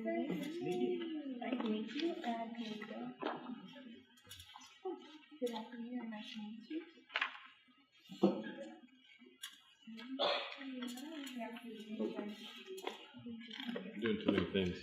Nice to meet you. And here we go. Good afternoon. Nice to meet you. Doing too many things.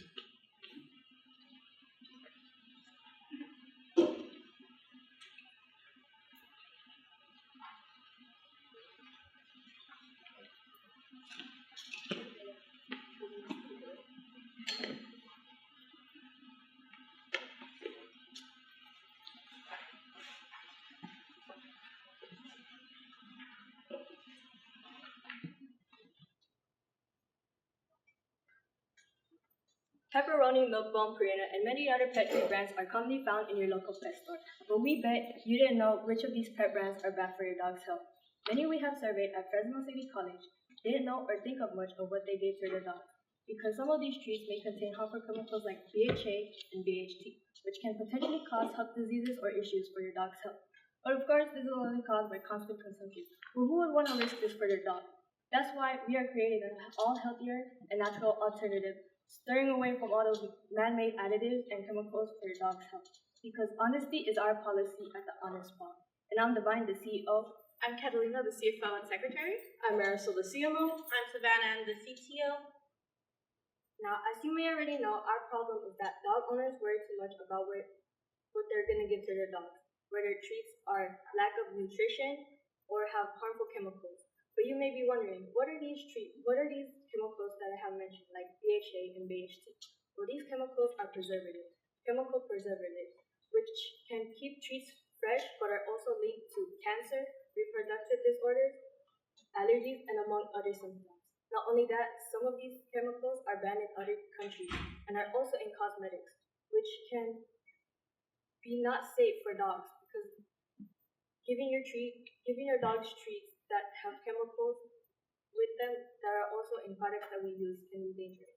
Pepperoni, Milk Bone, Purina, and many other pet food brands are commonly found in your local pet store. But we bet you didn't know which of these pet brands are bad for your dog's health. Many we have surveyed at Fresno City College didn't know or think of much of what they gave to their dogs, because some of these treats may contain harmful chemicals like BHA and BHT, which can potentially cause health diseases or issues for your dog's health. But of course, this is only caused by constant consumption. But who would want to risk this for their dog? That's why we are creating an all healthier and natural alternative, steering away from all those man-made additives and chemicals for your dog's health. Because honesty is our policy at the Honest Paw. And I'm Divine, the CEO. I'm Catalina, the CFO and Secretary. I'm Marisol, the CMO. I'm Savannah, the CTO. Now, as you may already know, our problem is that dog owners worry too much about what they're going to give to their dogs, whether treats are lack of nutrition or have harmful chemicals. But you may be wondering, what are these chemicals that I have mentioned, like BHA and BHT? Well, these chemicals are chemical preservatives, which can keep treats fresh, but are also linked to cancer, reproductive disorders, allergies, and among other symptoms. Not only that, some of these chemicals are banned in other countries and are also in cosmetics, which can be not safe for dogs because giving your dogs treats that have chemicals with them that are also in products that we use can be dangerous.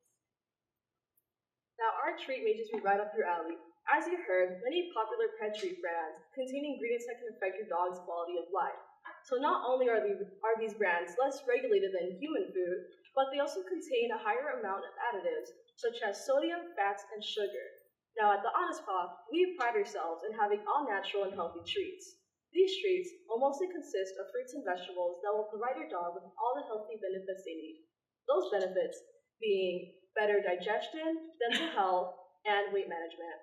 Now, our treat may just be right up your alley. As you heard, many popular pet treat brands contain ingredients that can affect your dog's quality of life. So not only are these brands less regulated than human food, but they also contain a higher amount of additives, such as sodium, fats, and sugar. Now, at the Honest Paw, we pride ourselves in having all natural and healthy treats. These treats will mostly consist of fruits and vegetables that will provide your dog with all the healthy benefits they need. Those benefits being better digestion, dental health, and weight management.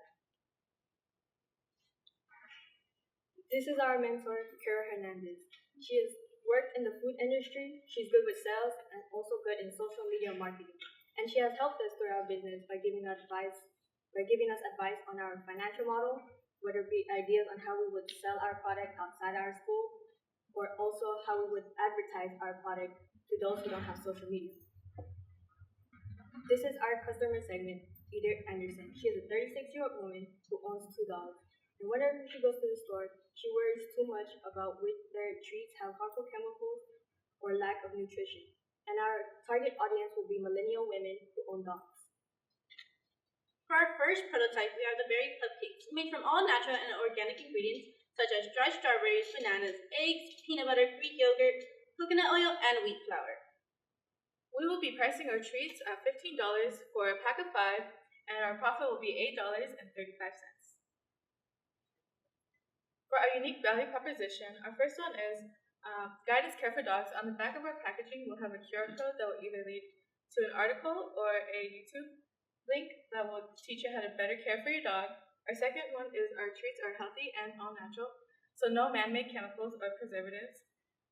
This is our mentor, Kara Hernandez. She has worked in the food industry, she's good with sales, and also good in social media marketing. And she has helped us through our business by giving us advice on our financial model, whether it be ideas on how we would sell our product outside our school, or also how we would advertise our product to those who don't have social media. This is our customer segment, Edith Anderson. She is a 36-year-old woman who owns 2 dogs. And whenever she goes to the store, she worries too much about which their treats have harmful chemicals or lack of nutrition. And our target audience will be millennial women who own dogs. For our first prototype, we have the berry cupcakes, made from all natural and organic ingredients such as dried strawberries, bananas, eggs, peanut butter, Greek yogurt, coconut oil, and wheat flour. We will be pricing our treats at $15 for a pack of 5, and our profit will be $8.35. For our unique value proposition, our first one is Guidance Care for Dogs. On the back of our packaging, we'll have a QR code that will either lead to an article or a YouTube link that will teach you how to better care for your dog. Our second one is our treats are healthy and all natural, so no man-made chemicals or preservatives,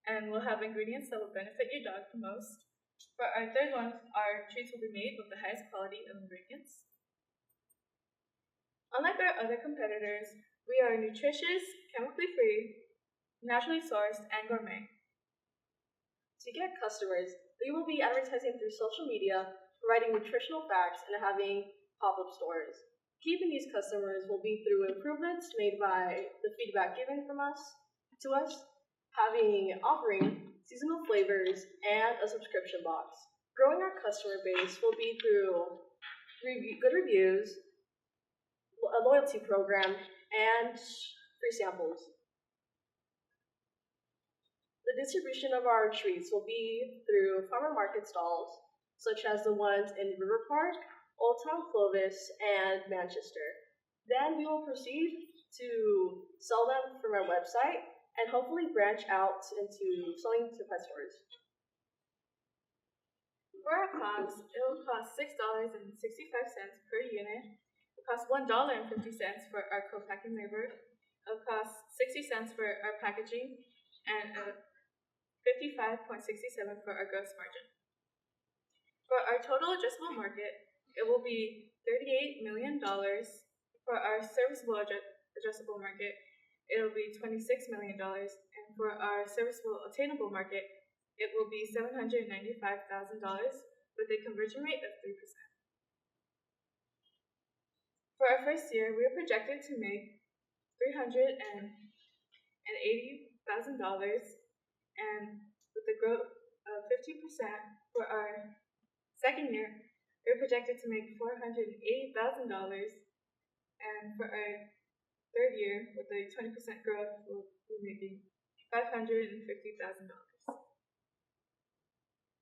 and we'll have ingredients that will benefit your dog the most. For our third one, our treats will be made with the highest quality of ingredients. Unlike our other competitors, we are nutritious, chemically free, naturally sourced, and gourmet. To get customers, we will be advertising through social media, providing nutritional facts, and having pop-up stores. Keeping these customers will be through improvements made by the feedback given to us, offering seasonal flavors, and a subscription box. Growing our customer base will be through good reviews, a loyalty program, and free samples. The distribution of our treats will be through farmer market stalls, such as the ones in River Park, Old Town Clovis, and Manchester. Then we will proceed to sell them from our website and hopefully branch out into selling to pet stores. For our cost, it will cost $6.65 per unit. It will cost $1.50 for our co-packing labor. It will cost 60 cents for our packaging and 55.67 for our gross margin. For our total addressable market, it will be $38 million. For our serviceable addressable market, it will be $26 million. And for our serviceable attainable market, it will be $795,000 with a conversion rate of 3%. For our first year, we are projected to make $380,000, and with a growth of 15%. For our second year, we're projected to make $480,000, and for our third year, with a 20% growth, we'll be making $550,000.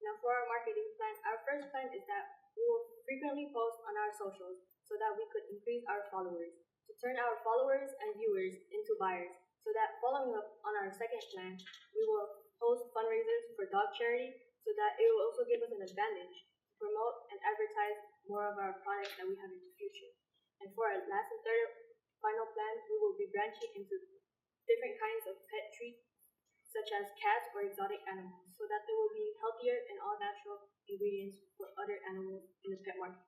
Now for our marketing plan, our first plan is that we will frequently post on our socials so that we could increase our followers, to turn our followers and viewers into buyers, so that following up on our second plan, we will host fundraisers for dog charity so that it will also give us an advantage to promote and advertise more of our products that we have in the future. And for our last and third final plan, we will be branching into different kinds of pet treats such as cats or exotic animals, so that there will be healthier and all natural ingredients for other animals in the pet market.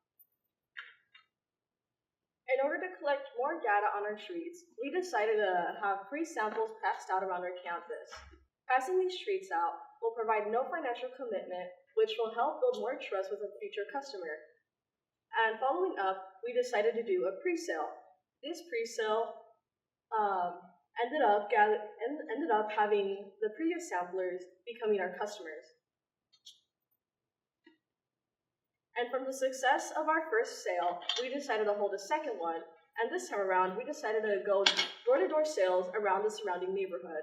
In order to collect more data on our treats, we decided to have free samples passed out around our campus. Passing these treats out will provide no financial commitment, which will help build more trust with a future customer. And following up, we decided to do a pre-sale. This pre-sale ended up having the previous samplers becoming our customers. And from the success of our first sale, we decided to hold a second one, and this time around, we decided to go door-to-door sales around the surrounding neighborhood.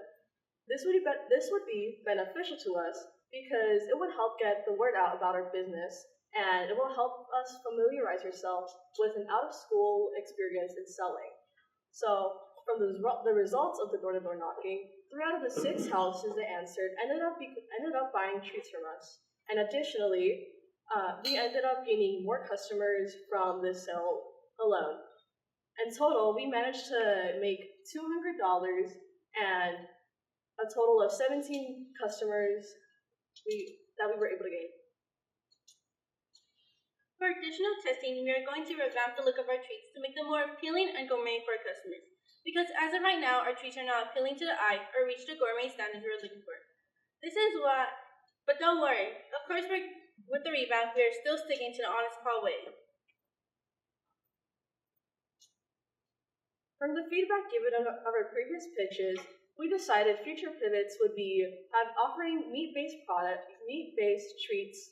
This would be beneficial to us because it would help get the word out about our business, and it will help us familiarize ourselves with an out-of-school experience in selling. So, from the results of the door-to-door knocking, 3 out of the 6 houses that answered ended up buying treats from us. And additionally, we ended up gaining more customers from this sale alone. In total, we managed to make $200 and a total of 17 customers that we were able to gain. For additional testing, we are going to revamp the look of our treats to make them more appealing and gourmet for our customers. Because as of right now, our treats are not appealing to the eye or reach the gourmet standards we're looking for. But don't worry. Of course, with the revamp, we are still sticking to the Honest Paw way. From the feedback given of our previous pitches, we decided future pivots would be offering meat-based treats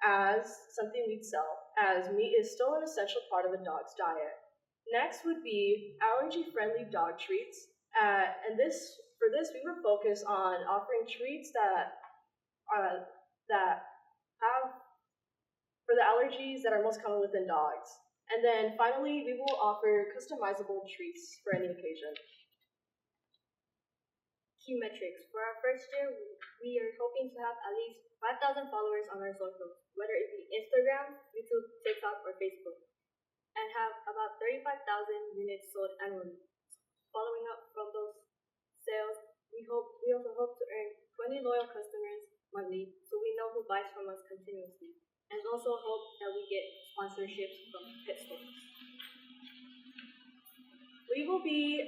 as something we'd sell, as meat is still an essential part of a dog's diet. Next would be allergy-friendly dog treats, and for this we were focused on offering treats that have for the allergies that are most common within dogs. And then finally, we will offer customizable treats for any occasion. Key metrics. For our first year, we are hoping to have at least 5,000 followers on our socials, whether it be Instagram, YouTube, TikTok, or Facebook, and have about 35,000 units sold annually. Following up from those sales, we also hope to earn 20 loyal customers monthly, so we know who buys from us continuously, and also hope that we get sponsorships from pet stores. We will be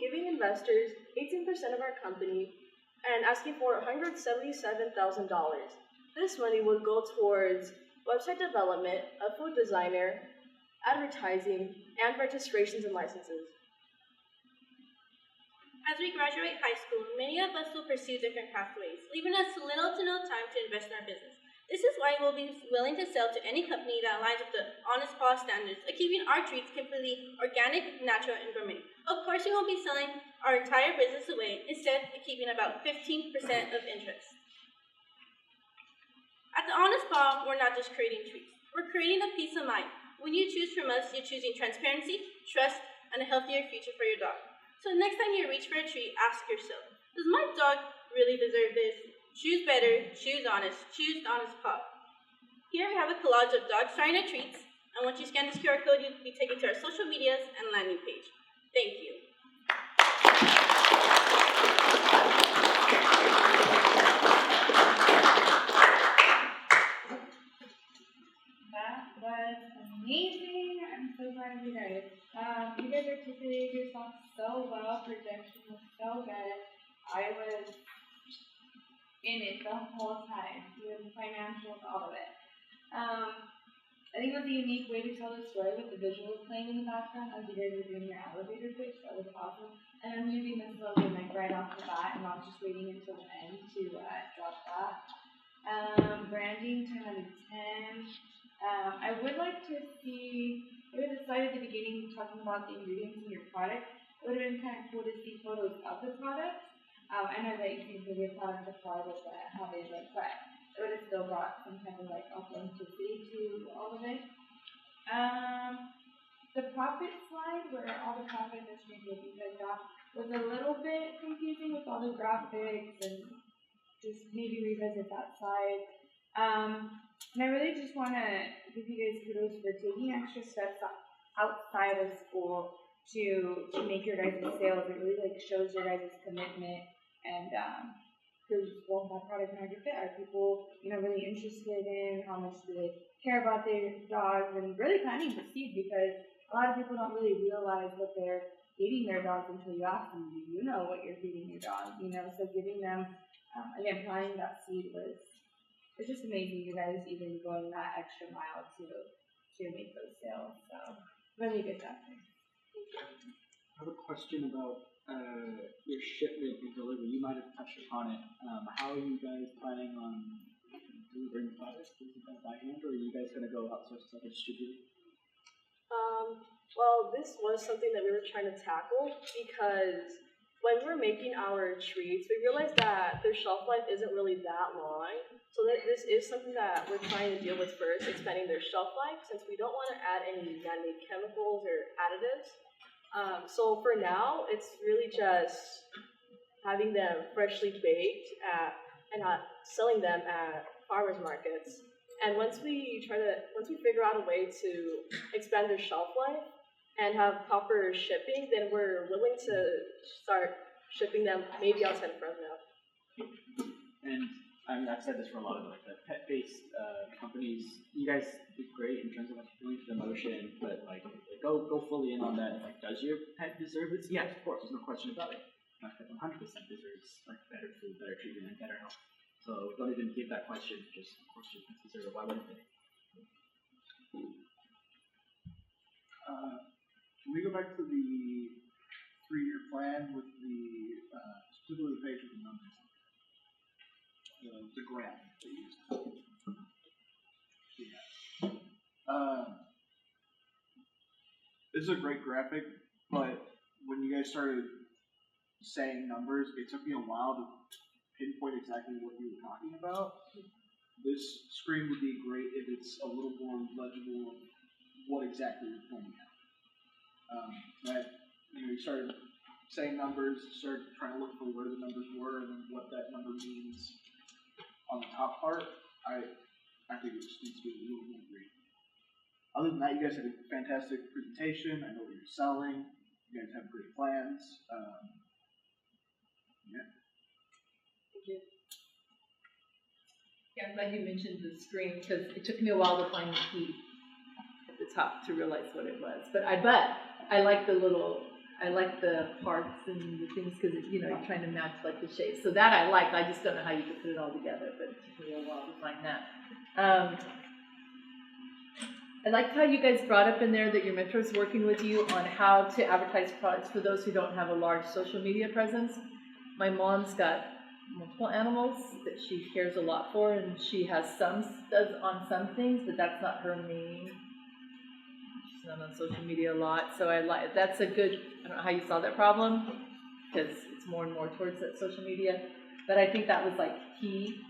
giving investors 18% of our company and asking for $177,000. This money will go towards website development, a food designer, advertising, and registrations and licenses. As we graduate high school, many of us will pursue different pathways, leaving us little to no time to invest in our business. This is why we'll be willing to sell to any company that aligns with the Honest Paw standards of keeping our treats completely organic, natural, and gourmet. Of course, we won't be selling our entire business away, instead keeping about 15% of interest. At the Honest Paw, we're not just creating treats. We're creating a peace of mind. When you choose from us, you're choosing transparency, trust, and a healthier future for your dog. So next time you reach for a treat, ask yourself, does my dog really deserve this? Choose better, choose Honest Paw. Here we have a collage of dogs trying our treats, and once you scan this QR code, you'll be taken to our social medias and landing page. Thank you. That was amazing. I'm so proud of you guys. You guys articulated yourself so well. Projection was so good. I was in it the whole time, with the financials, all of it. I think it was a unique way to tell the story with the visuals playing in the background as you guys were doing your elevator pitch. That was awesome. And I'm using the slogan like right off the bat and not just waiting until the end to drop that. Branding 10 out of 10. I would like to see, there was a slide at the beginning talking about the ingredients in your product. It would have been kind of cool to see photos of the product. I know that you can see your product before with how they look, but it would have still brought some type of like authenticity to all of it. The profit slide, where all the profit and stream you guys got, was a little bit confusing with all the graphics, and just maybe revisit that slide. And I really just want to give you guys kudos for taking extra steps outside of school to make your guys' sales. It really like shows your guys' commitment, and because well, that product market fit, are people really interested in, how much do they care about their dogs, and really planting the seed, because a lot of people don't really realize what they're feeding their dogs until you ask them, do you know what you're feeding your dog? So giving them again, planting that seed was. It's just amazing, you guys even going that extra mile to make those sales. So really good job. I have a question about your shipment and delivery. You might have touched upon it. How are you guys planning on delivering products? Is it by hand, or are you guys going to go outsource to a distributor? Well, this was something that we were trying to tackle, because when we're making our treats, we realized that their shelf life isn't really that long. So this is something that we're trying to deal with first, expanding their shelf life, since we don't want to add any man-made chemicals or additives. So for now, it's really just having them freshly baked and selling them at farmers markets. And once we figure out a way to expand their shelf life and have proper shipping, then we're willing to start shipping them maybe outside of Fresno. And I've said this for a lot of the pet-based companies. You guys did great in terms of going through the motion, but go fully in on that. Does your pet deserve this? Yes, of course. There's no question about it. My pet 100% deserves better food, better treatment, and better health. So don't even give that question. Just of course your pets deserve it. Why wouldn't they? Can we go back to the 3-year plan with the specifically the page with the numbers? The graph that you used. Yeah. This is a great graphic, but when you guys started saying numbers, it took me a while to pinpoint exactly what you were talking about. This screen would be great if it's a little more legible of what exactly you're pointing at. You started saying numbers, started trying to look for where the numbers were and then what that number means on the top part. I think it just needs to be a little more green. Other than that, you guys had a fantastic presentation. I know what you're selling. You guys have great plans. Yeah. Thank you. Yeah, I'm glad you mentioned the screen, because it took me a while to find the key at the top to realize what it was. But I like the parts and the things, because you're trying to match the shapes. So that I liked. I just don't know how you could put it all together, but it took me a while to find that. I liked how you guys brought up in there that your mentor is working with you on how to advertise products for those who don't have a large social media presence. My mom's got multiple animals that she cares a lot for, and she does on some things, but that's not her main. She's not on social media a lot, so that's a good. I don't know how you saw that problem, because it's more and more towards that social media, but I think that was key.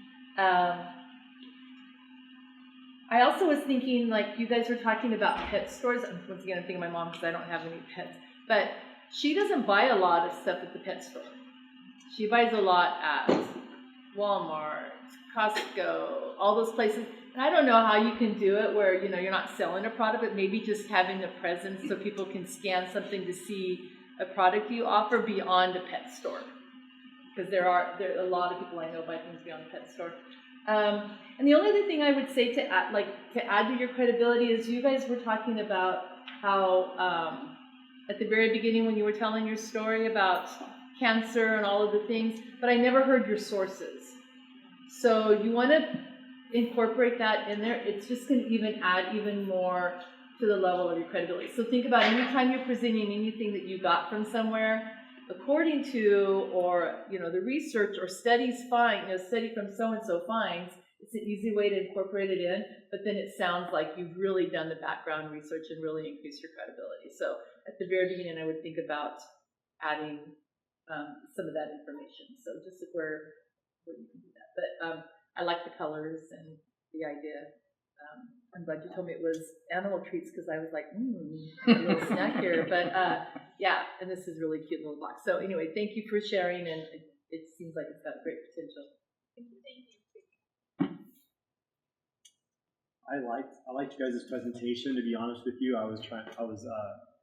I also was thinking, like, you guys were talking about pet stores. Once again, I'm thinking of my mom because I don't have any pets. But she doesn't buy a lot of stuff at the pet store. She buys a lot at Walmart, Costco, all those places. And I don't know how you can do it where, you know, you're not selling a product, but maybe just having the presence so people can scan something to see a product you offer beyond a pet store. Because there are a lot of people I know buy things beyond the pet store. And the only other thing I would say to add to your credibility is you guys were talking about how at the very beginning when you were telling your story about cancer and all of the things, but I never heard your sources. So you want to incorporate that in there. It's just going to even add even more to the level of your credibility. So think about anytime you're presenting anything that you got from somewhere, according to, or, you know, the research or studies find, you know, study from so-and-so finds, it's an easy way to incorporate it in, but then it sounds like you've really done the background research and really increased your credibility. So at the very beginning, I would think about adding some of that information. So just where you can do that. But I like the colors and the idea. I'm glad you told me it was animal treats because I was like, a little snack here. But yeah, and this is really cute little box. So anyway, thank you for sharing, and it seems like it's got great potential. Thank you. I liked you guys' presentation. To be honest with you, I was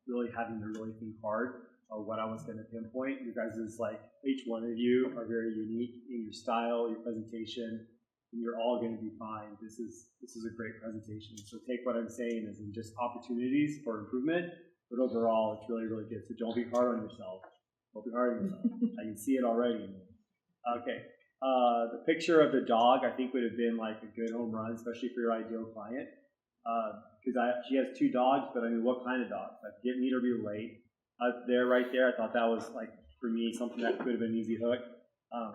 really having to really think hard of what I was going to pinpoint. You guys is like, each one of you are very unique in your style, your presentation, and you're all going to be fine. This is a great presentation. So take what I'm saying as in just opportunities for improvement, but overall it's really, really good. So don't be hard on yourself. Don't be hard on yourself. I can see it already. Okay. The picture of the dog, I think, would have been like a good home run, especially for your ideal client. Because she has 2 dogs, but I mean, what kind of dogs? Like, get me to relate. Right there, I thought that was, like, for me, something that could have been an easy hook.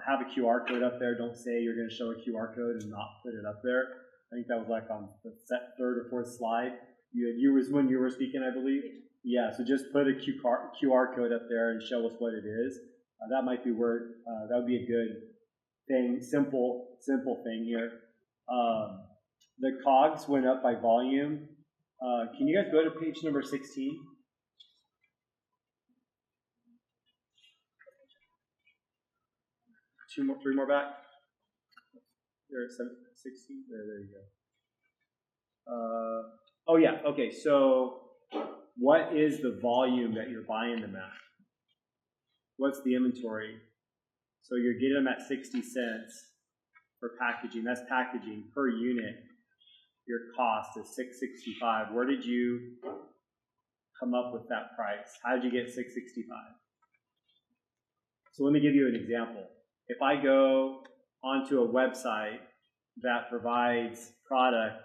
Have a QR code up there. Don't say you're going to show a QR code and not put it up there. I think that was like on the 3rd or 4th slide. When you were speaking, I believe. Yeah, so just put a QR code up there and show us what it is. That might be where, that would be a good thing, simple thing here. The COGS went up by volume. Can you guys go to page number 16? Three more back. There, 16. There you go. Oh yeah. Okay. So, what is the volume that you're buying them at? What's the inventory? So you're getting them at 60 cents for packaging. That's packaging per unit. Your cost is $6.65. Where did you come up with that price? How did you get $6.65? So let me give you an example. If I go onto a website that provides product,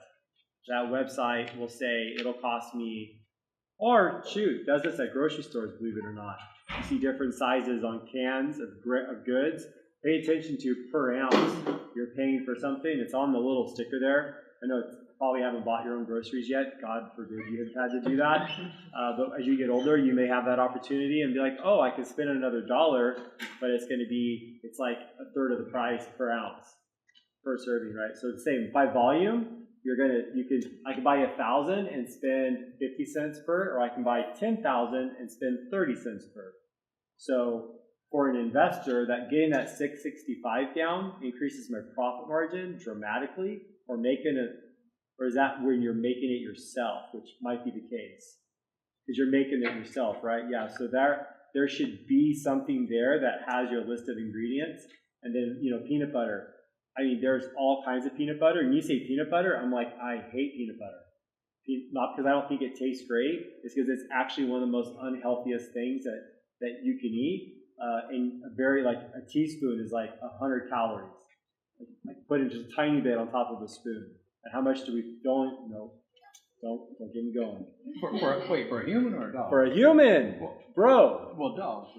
that website will say it'll cost me, or shoot, does this at grocery stores, believe it or not. You see different sizes on cans of goods. Pay attention to per ounce you're paying for something. It's on the little sticker there. I know you probably haven't bought your own groceries yet. God forbid you have had to do that. But as you get older, you may have that opportunity and be like, oh, I could spend another $1, but it's like a third of the price per ounce per serving, right? So it's the same. By volume, I can buy 1,000 and spend 50 cents per, or I can buy 10,000 and spend 30 cents per. So for an investor, that getting that $6.65 down increases my profit margin dramatically, or is that when you're making it yourself, which might be the case? Because you're making it yourself, right? Yeah, so there should be something there that has your list of ingredients. And then, peanut butter. I mean, there's all kinds of peanut butter. And you say peanut butter, I'm like, I hate peanut butter. Not because I don't think it tastes great. It's because it's actually one of the most unhealthiest things that you can eat. And a teaspoon is like 100 calories. Like putting just a tiny bit on top of a spoon. And how much do we, don't get me going. For a human or a dog? For a human, bro. Well, dogs.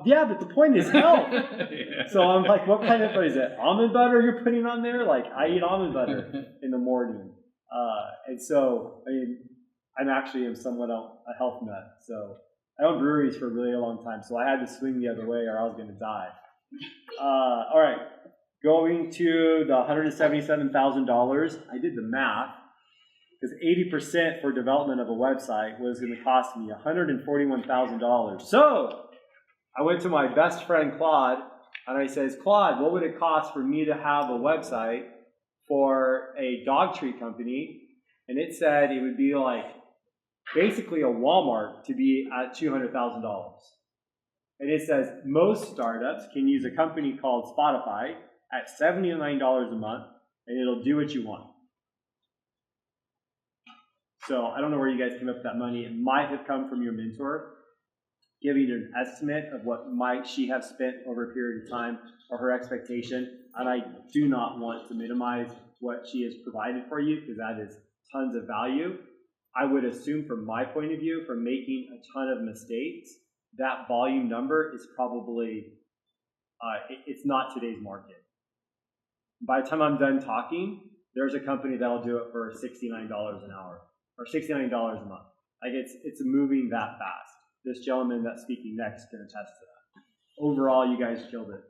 Yeah, but the point is health. Yeah. So I'm like, what kind of, is it almond butter you're putting on there? Like, I eat almond butter in the morning. And so, I mean, I'm somewhat a health nut. So I owned breweries for a really long time. So I had to swing the other way or I was going to die. All right. Going to the $177,000, I did the math. because 80% for development of a website was going to cost me $141,000. So I went to my best friend Claude, and I says, Claude, what would it cost for me to have a website for a dog treat company? And it said it would be like basically a Walmart to be at $200,000. And it says most startups can use a company called Spotify at $79 a month, and it'll do what you want. So I don't know where you guys came up with that money. It might have come from your mentor, giving you an estimate of what might she have spent over a period of time or her expectation. And I do not want to minimize what she has provided for you because that is tons of value. I would assume from my point of view, from making a ton of mistakes, that volume number is probably, it's not today's market. By the time I'm done talking, there's a company that'll do it for $69 an hour or $69 a month. Like it's moving that fast. This gentleman that's speaking next can attest to that. Overall, you guys killed it.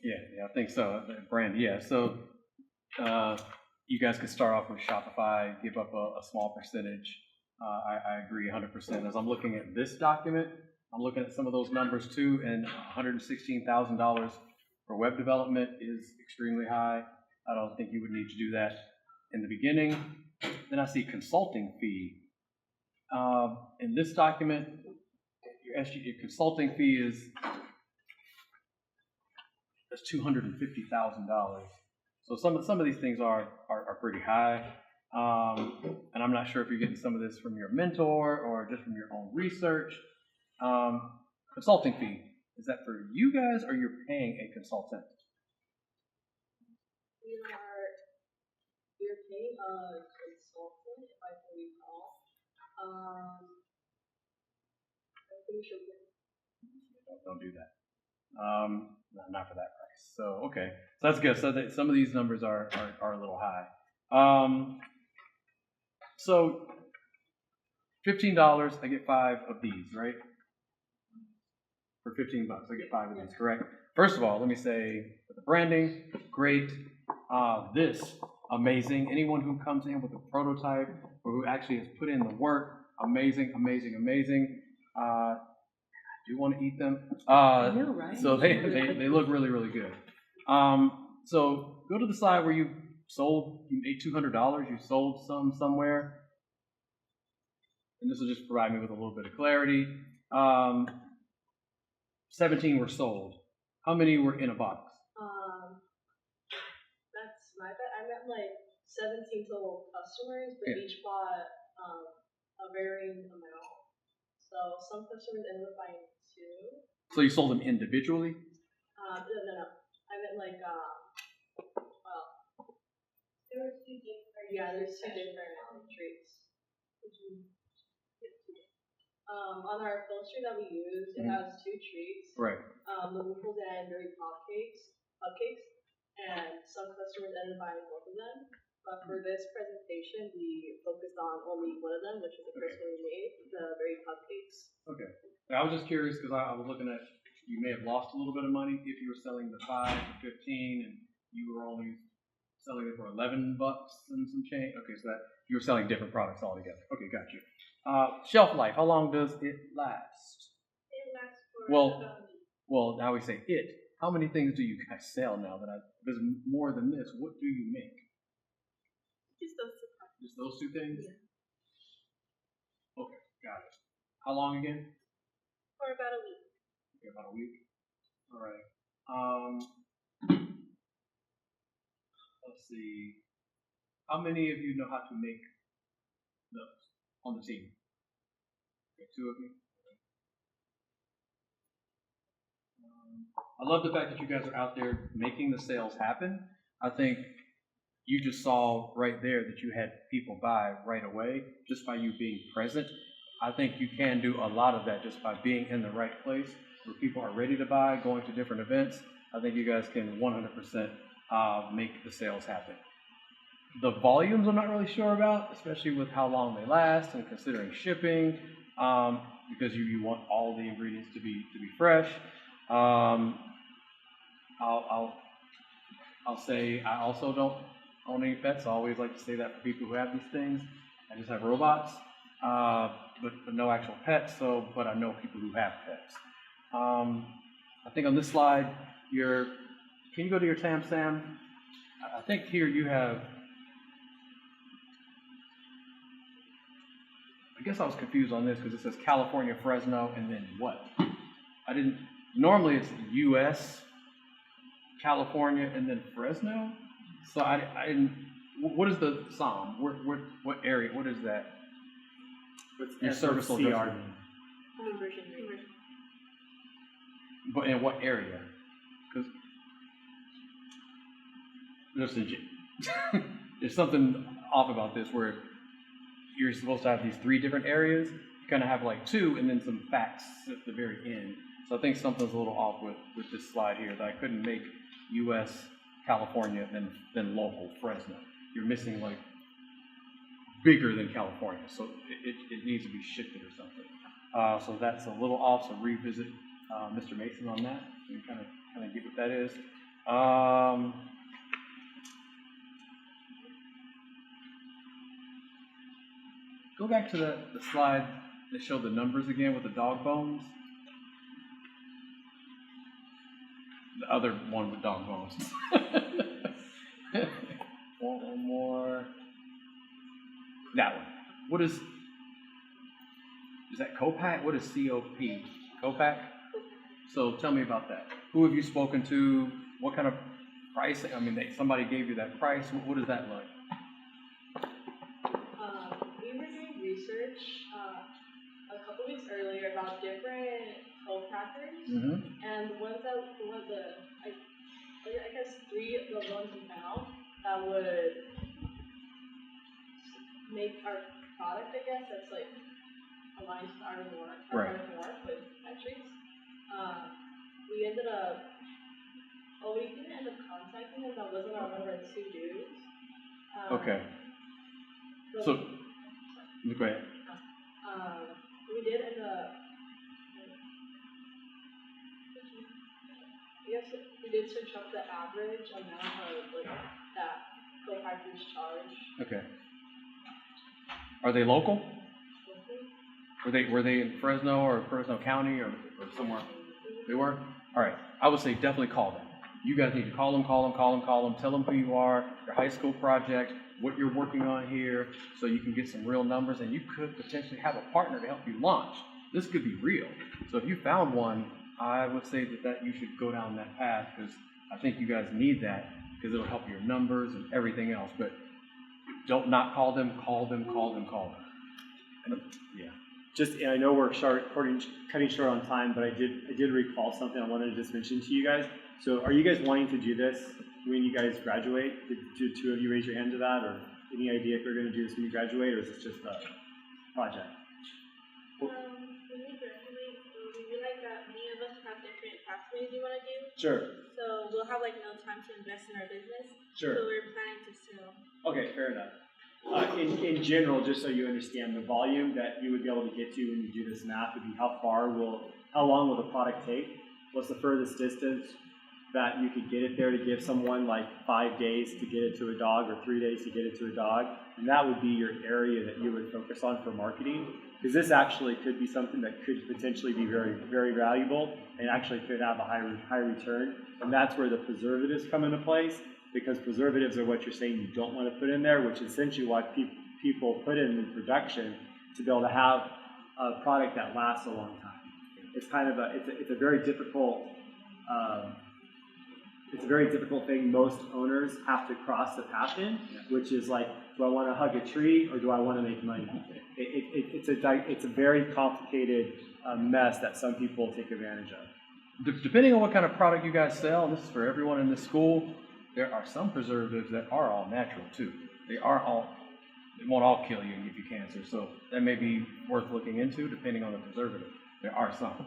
Yeah, I think so. Brand, yeah. So you guys could start off with Shopify, give up a small percentage. I agree 100%. As I'm looking at this document, I'm looking at some of those numbers too, and $116,000 for web development is extremely high. I don't think you would need to do that in the beginning. Then I see consulting fee. In this document, your consulting fee is $250,000. So some of these things are pretty high. And I'm not sure if you're getting some of this from your mentor or just from your own research. Consulting fee, is that for you guys or you're paying a consultant? We're paying a consultant, if I can recall. I'm pretty sure. Don't do that. Not for that price. So okay, so that's good. So some of these numbers are a little high. So $15, I get 5 of these, right? For $15, I get 5 of these, correct? First of all, let me say the branding, great. This, amazing. Anyone who comes in with a prototype or who actually has put in the work, amazing, amazing, amazing. I do want to eat them. I know, right? So they look really, really good. So go to the side where you made $200, you sold some somewhere. And this will just provide me with a little bit of clarity. 17 were sold. How many were in a box? That's my bad. I meant like 17 total customers, but each bought a varying amount. So some customers ended up buying 2. So you sold them individually? No. I meant like, there were 2 different. Yeah, there's 2 different treats. On our filter that we use, it has 2 treats. Right. The waffles and berry cupcakes, and some customers ended up buying both of them. But for this presentation, we focused on only one of them, which is the first one we made, the berry cupcakes. Okay. I was just curious because I was looking at, you may have lost a little bit of money if you were selling the 5 for 15 and you were only selling it for $11 and some change. Okay, so that you were selling different products altogether. Okay, got you. Shelf life, how long does it last? It lasts for about a week. Well, now we say it. How many things do you guys sell now if there's more than this, what do you make? Just those 2 products. Just those 2 things? Yeah. Okay, got it. How long again? For about a week. Okay, about a week. All right. Let's see. How many of you know how to make those on the team? Okay, 2 of you. I love the fact that you guys are out there making the sales happen. I think you just saw right there that you had people buy right away just by you being present. I think you can do a lot of that just by being in the right place where people are ready to buy, going to different events. I think you guys can 100% make the sales happen. The volumes I'm not really sure about, especially with how long they last and considering shipping, because you want all the ingredients to be fresh. I'll say I also don't own any pets. I always like to say that for people who have these things. I just have robots, but no actual pets. But I know people who have pets. I think on this slide, can you go to your Tam Sam? I think here you have. I guess I was confused on this because it says California, Fresno, and then what? Normally it's U.S., California, and then Fresno. So I didn't. What is the SOM? What area? What is that? Your service CR. Conversion. But in what area? Because there's something off about this where you're supposed to have these 3 different areas. You kind of have like 2 and then some facts at the very end. So I think something's a little off with this slide here, that I couldn't make U.S., California, then local, Fresno. You're missing like bigger than California, so it needs to be shifted or something. So that's a little off, so revisit Mr. Mason on that and kind of get what that is. Go back to the slide that showed the numbers again with the dog bones. The other one with dog bones. One more. That one. What is that Copac? What is COP? Copac? So tell me about that. Who have you spoken to? What kind of pricing? I mean, somebody gave you that price. What does that look? We were doing research a couple weeks earlier about different co-packers, and I guess 3 of the ones we found that would make our product, I guess, that's like aligned to our work with pet treats. We didn't end up contacting them. That wasn't one of our to-dos. Okay. So, go ahead. We did end up. We did search up the average amount of that co-packers charge. Okay. Are they local? Were they in Fresno or Fresno County or somewhere? They were? All right. I would say definitely call them. You guys need to call them. Tell them who you are, your high school project, what you're working on here, so you can get some real numbers, and you could potentially have a partner to help you launch. This could be real. So if you found one, I would say that you should go down that path, because I think you guys need that, because it'll help your numbers and everything else. But don't not call them. And, yeah. And I know we're cutting short on time, but I did recall something I wanted to just mention to you guys. So are you guys wanting to do this when you guys graduate? Did 2 of you raise your hand to that, or any idea if you're going to do this when you graduate, or is this just a project? When we graduate, we realize that many of us have different pathways we want to do. Sure. So we'll have no time to invest in our business. Sure. So we're planning to sell. Okay, fair enough. In general, just so you understand, the volume that you would be able to get to when you do this math would be how long will the product take? What's the furthest distance that you could get it there to give someone, like 5 days to get it to a dog or 3 days to get it to a dog? And that would be your area that you would focus on for marketing. Because this actually could be something that could potentially be very, very valuable and actually could have a high return. And that's where the preservatives come into place, because preservatives are what you're saying you don't want to put in there, which is essentially what people put in production to be able to have a product that lasts a long time. It's kind of it's a very difficult thing most owners have to cross the path in, which is like, do I want to hug a tree or do I want to make money? It's a very complicated mess that some people take advantage of. Depending on what kind of product you guys sell, and this is for everyone in this school, there are some preservatives that are all natural too. They won't all kill you and give you cancer, so that may be worth looking into depending on the preservative. There are some.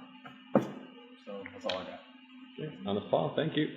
So that's all I got. Okay, Honest Paw, thank you.